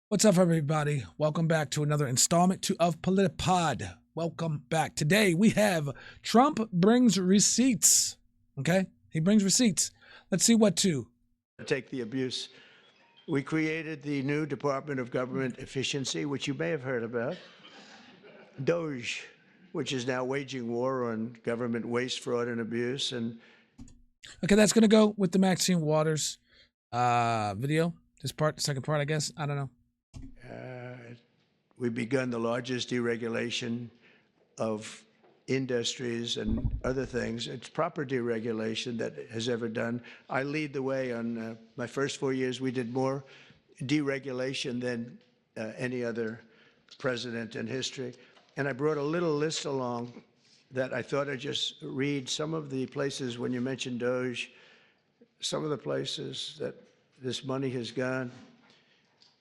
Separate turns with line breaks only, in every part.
What's up, everybody? Welcome back to another installment of Politapod. Welcome back. Today we have Trump brings receipts. Okay? He brings receipts. Let's see what to.
Take the abuse. We created the new Department of Government Efficiency, which you may have heard about. DOGE, which is now waging war on government waste, fraud, and abuse. And
okay, that's going to go with the Maxine Waters video. This part, the second part, I guess. I don't know.
We've begun the largest deregulation of industries and other things. It's proper deregulation that has ever done. I lead the way on my first 4 years. We did more deregulation than any other president in history. And I brought a little list along that I thought I'd just read some of the places when you mentioned DOGE, some of the places that this money has gone.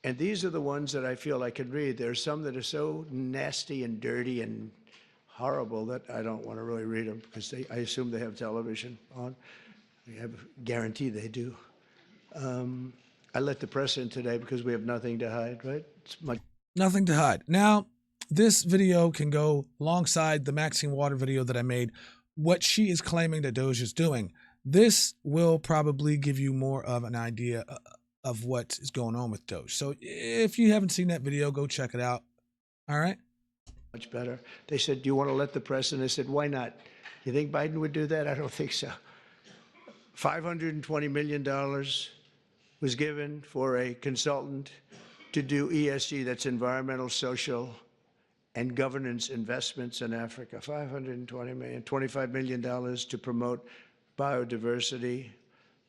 And these are the ones that I feel I could read. There are some that are so nasty and dirty and horrible that I don't want to really read them because I assume they have television on. I have a guarantee they do. I let the press in today because we have nothing to hide, right?
Nothing to hide. Now, this video can go alongside the Maxine Water video that I made. What she is claiming that Doge is doing. This will probably give you more of an idea of what is going on with Doge. So if you haven't seen that video, go check it out. All right?
Much better. They said, do you want to let the press in? I said, why not? You think Biden would do that? I don't think so. $520 million was given for a consultant to do ESG, that's environmental, social, and governance investments in Africa. $520 million, $25 million to promote biodiversity,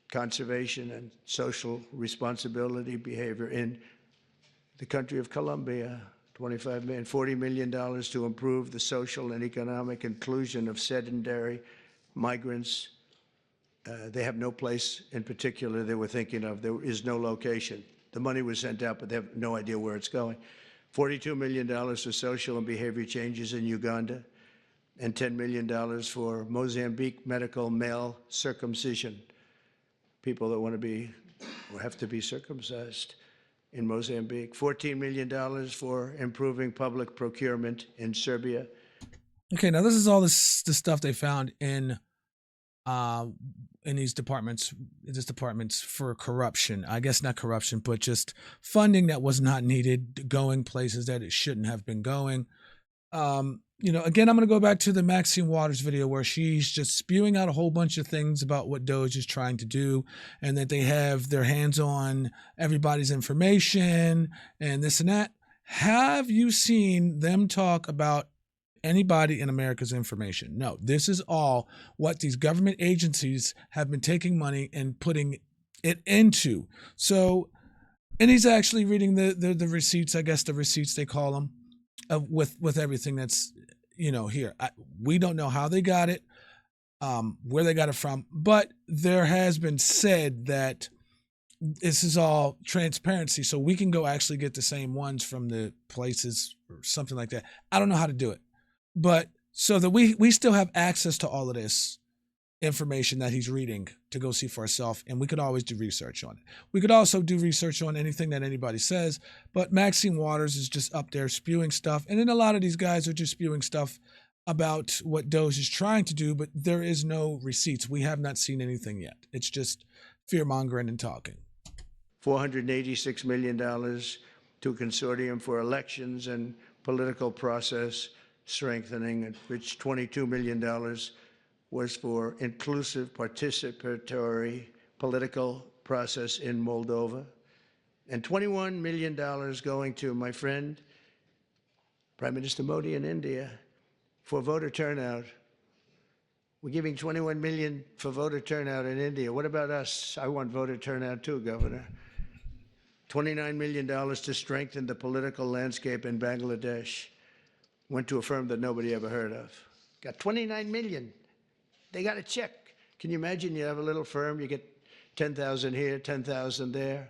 conservation, and social responsibility behavior in the country of Colombia. $25 million, $40 million to improve the social and economic inclusion of sedentary migrants. They have no place in particular they were thinking of. There is no location. The money was sent out, but they have no idea where it's going. $42 million for social and behavior changes in Uganda, and $10 million for Mozambique medical male circumcision. People that want to be or have to be circumcised in Mozambique. $14 million for improving public procurement in Serbia.
Okay, now this is all the stuff they found in these departments, for corruption. I guess not corruption, but just funding that was not needed, going places that it shouldn't have been going. Again, I'm going to go back to the Maxine Waters video where she's just spewing out a whole bunch of things about what Doge is trying to do and that they have their hands on everybody's information and this and that. Have you seen them talk about anybody in America's information? No, this is all what these government agencies have been taking money and putting it into. So, and he's actually reading the receipts, I guess the receipts they call them, with everything that's, here. We don't know how they got it, where they got it from, but there has been said that this is all transparency, so we can go actually get the same ones from the places or something like that. I don't know how to do it, but so that we still have access to all of this information that he's reading to go see for ourselves, and we could always do research on it. We could also do research on anything that anybody says, but Maxine Waters is just up there spewing stuff, and then a lot of these guys are just spewing stuff about what Doge is trying to do, but there is no receipts. We have not seen anything yet. It's just fear-mongering and talking.
$486 million to a consortium for elections and political process strengthening, which $22 million was for inclusive participatory political process in Moldova, and $21 million going to my friend, Prime Minister Modi in India, for voter turnout. We're giving $21 million for voter turnout in India. What about us? I want voter turnout too, Governor. $29 million to strengthen the political landscape in Bangladesh. Went to a firm that nobody ever heard of. Got $29 million. They got a check. Can you imagine you have a little firm, you get 10,000 here, 10,000 there.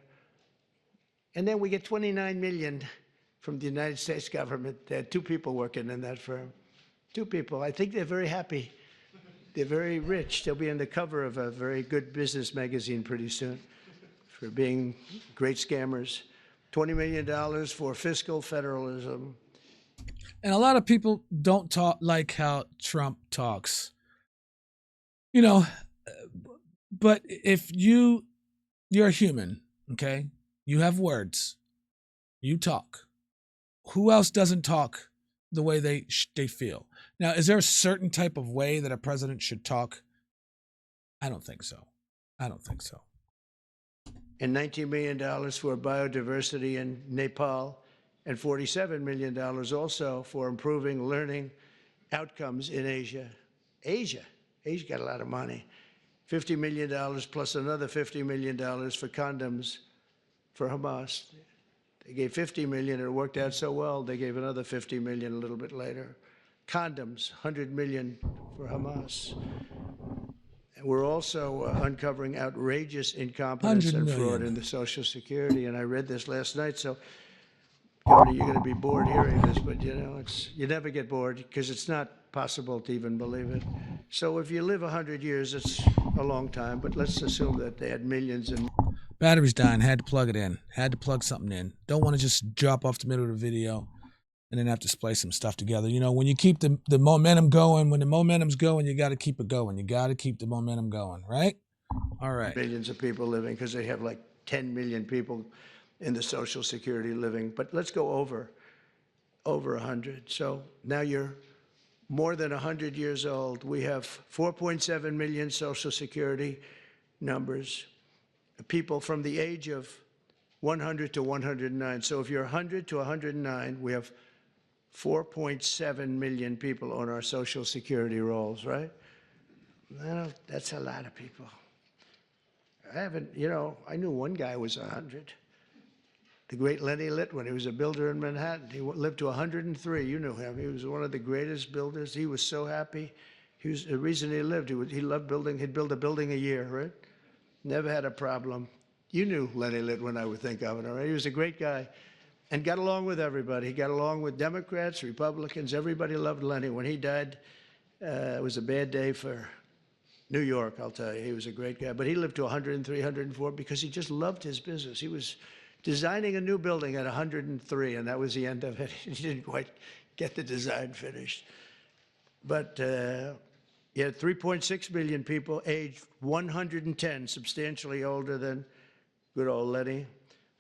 And then we get $29 million from the United States government. There are 2 people working in that firm. 2 people. I think they're very happy. They're very rich. They'll be on the cover of a very good business magazine pretty soon for being great scammers. $20 million for fiscal federalism.
And a lot of people don't talk like how Trump talks. You know, but if you're a human, okay? You have words. You talk. Who else doesn't talk the way they feel? Now, is there a certain type of way that a president should talk? I don't think so. I don't think so.
And $19 million for biodiversity in Nepal, and $47 million also for improving learning outcomes in Asia. Asia got a lot of money. $50 million plus another $50 million for condoms for Hamas. They gave $50 million, and it worked out so well, they gave another $50 million a little bit later. Condoms, $100 million for Hamas. And we're also uncovering outrageous incompetence and fraud in the Social Security. And I read this last night, so Governor, you're going to be bored hearing this, but you know, you never get bored because it's not possible to even believe it. So if you live 100 years, it's a long time, but let's assume that they had millions and
battery's dying. Had to plug it in. Had to plug something in. Don't want to just drop off the middle of the video and then have to splice some stuff together. You know, when you keep the momentum going, when the momentum's going, you got to keep it going. You got to keep the momentum going, right? All right.
Millions of people living because they have like 10 million people in the Social Security living. But let's go over 100. So now you're more than 100 years old. We have 4.7 million Social Security numbers, people from the age of 100 to 109. So if you're 100 to 109, we have 4.7 million people on our Social Security rolls, right? Well, that's a lot of people. I knew one guy who was 100. The great Lenny Litwin, he was a builder in Manhattan. He lived to 103. You knew him. He was one of the greatest builders. He was so happy. The reason he lived, he loved building. He'd build a building a year, right? Never had a problem. You knew Lenny Litwin, I would think of it, all right? He was a great guy and got along with everybody. He got along with Democrats, Republicans. Everybody loved Lenny. When he died, it was a bad day for New York, I'll tell you. He was a great guy. But he lived to 103, 104 because he just loved his business. He was designing a new building at 103, and that was the end of it. He didn't quite get the design finished. But you had 3.6 million people aged 110, substantially older than good old Lenny.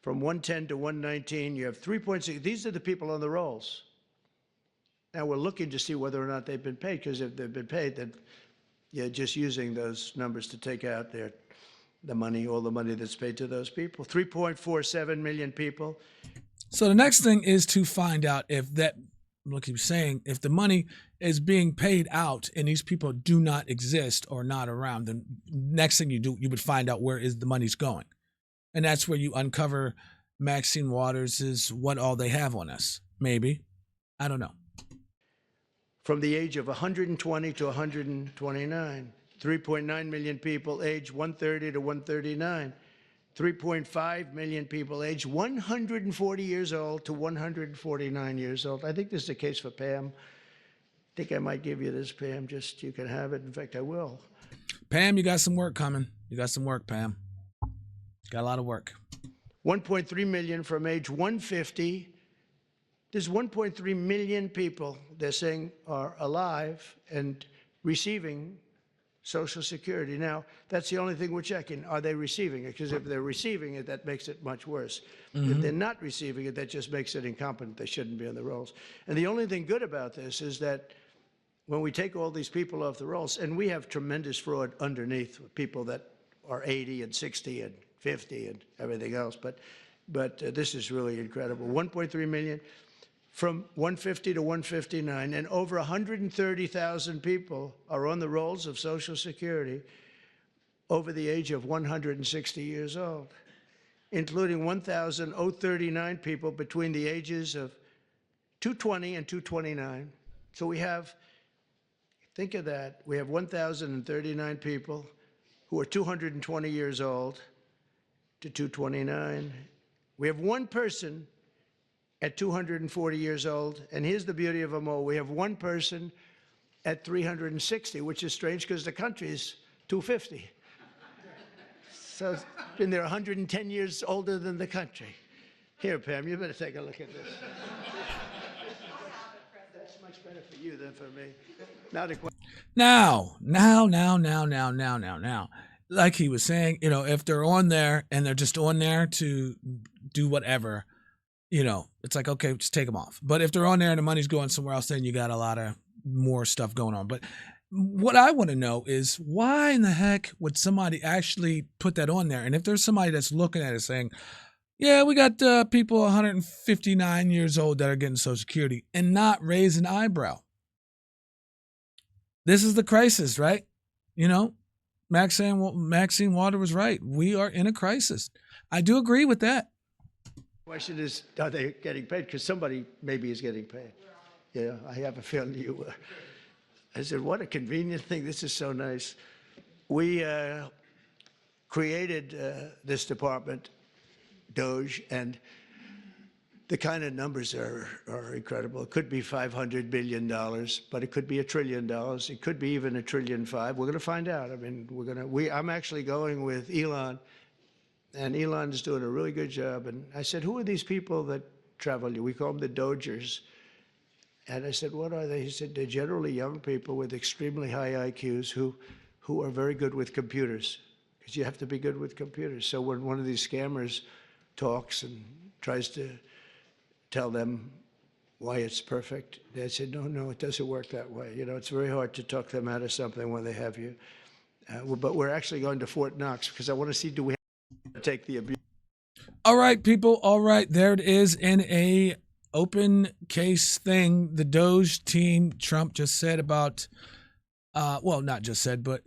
From 110 to 119, you have 3.6. These are the people on the rolls. Now we're looking to see whether or not they've been paid, because if they've been paid, then you're just using those numbers to take out the money, all the money that's paid to those people. 3.47 million people.
So the next thing is to find out if that, like you were saying, if the money is being paid out and these people do not exist or not around, then next thing you do, you would find out where is the money's going. And that's where you uncover Maxine Waters' what all they have on us. Maybe. I don't know.
From the age of 120 to 129. 3.9 million people aged 130 to 139. 3.5 million people aged 140 years old to 149 years old. I think this is the case for Pam. I think I might give you this, Pam. Just, you can have it. In fact, I will.
Pam, you got some work coming. You got some work, Pam. Got a lot of work.
1.3 million from age 150. There's 1.3 million people, they're saying, are alive and receiving Social Security. Now, that's the only thing we're checking. Are they receiving it? Because if they're receiving it, that makes it much worse. Mm-hmm. If they're not receiving it, that just makes it incompetent. They shouldn't be on the rolls. And the only thing good about this is that when we take all these people off the rolls, and we have tremendous fraud underneath, people that are 80 and 60 and 50 and everything else, but this is really incredible. 1.3 million from 150 to 159, and over 130,000 people are on the rolls of Social Security over the age of 160 years old, including 1,039 people between the ages of 220 and 229. So we have, think of that, we have 1,039 people who are 220 years old to 229. We have one person at 240 years old, and here's the beauty of them all. We have one person at 360, which is strange because the country is 250. So it's been there 110 years older than the country. Here, Pam, you better take a look at this. That's much better for you than for me. Now the question.
Now. Like he was saying, if they're on there and they're just on there to do whatever, it's like, okay, just take them off. But if they're on there and the money's going somewhere else, then you got a lot of more stuff going on. But what I want to know is why in the heck would somebody actually put that on there? And if there's somebody that's looking at it saying, yeah, we got people 159 years old that are getting Social Security and not raise an eyebrow. This is the crisis, right? Maxine Water was right. We are in a crisis. I do agree with that.
The question is, are they getting paid? Because somebody maybe is getting paid. Yeah, I have a feeling you were. I said, what a convenient thing. This is so nice. We created this department, Doge, and the kind of numbers are incredible. It could be $500 billion, but it could be $1 trillion. It could be even $1.5 trillion. We're going to find out. I mean, I'm actually going with Elon, and Elon is doing a really good job. And I said, who are these people that travel? We call them the Dogers. And I said, what are they? He said, they're generally young people with extremely high IQs who are very good with computers, because you have to be good with computers. So when one of these scammers talks and tries to tell them why it's perfect, they said, no, it doesn't work that way. It's very hard to talk them out of something when they have you. But we're actually going to Fort Knox because I want to see, do we have to take the abuse?
All right, people. All right. There it is in a open case thing. The Doge team, Trump just said about, well, not just said, but,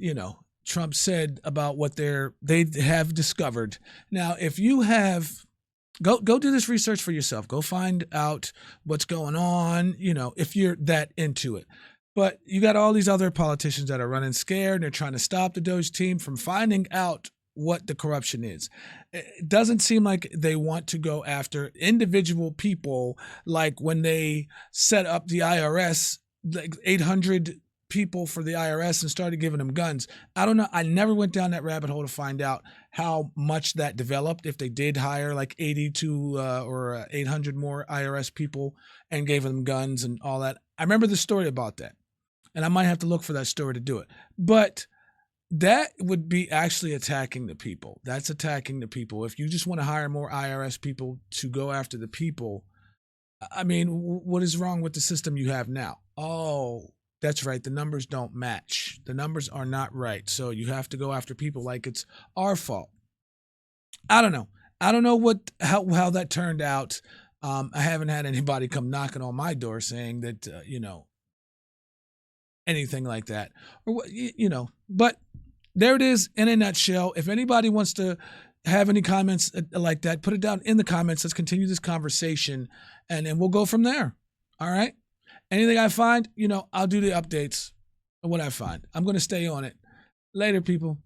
Trump said about what they have discovered. Now, if you have, go do this research for yourself. Go find out what's going on, if you're that into it. But you got all these other politicians that are running scared and they're trying to stop the Doge team from finding out what the corruption is. It doesn't seem like they want to go after individual people, like when they set up the IRS, like 800 people for the IRS and started giving them guns. I don't know. I never went down that rabbit hole to find out how much that developed, if they did hire like 82 or 800 more IRS people and gave them guns and all that. I remember the story about that, and I might have to look for that story to do it. But that would be actually attacking the people. That's attacking the people. If you just want to hire more IRS people to go after the people, I mean, what is wrong with the system you have now? Oh, that's right. The numbers don't match. The numbers are not right. So you have to go after people like it's our fault. I don't know. I don't know how that turned out. I haven't had anybody come knocking on my door saying that, anything like that, or but there it is in a nutshell. If anybody wants to have any comments like that, put it down in the comments. Let's continue this conversation, and then we'll go from there. All right. Anything I find, I'll do the updates of what I find. I'm going to stay on it. Later, people.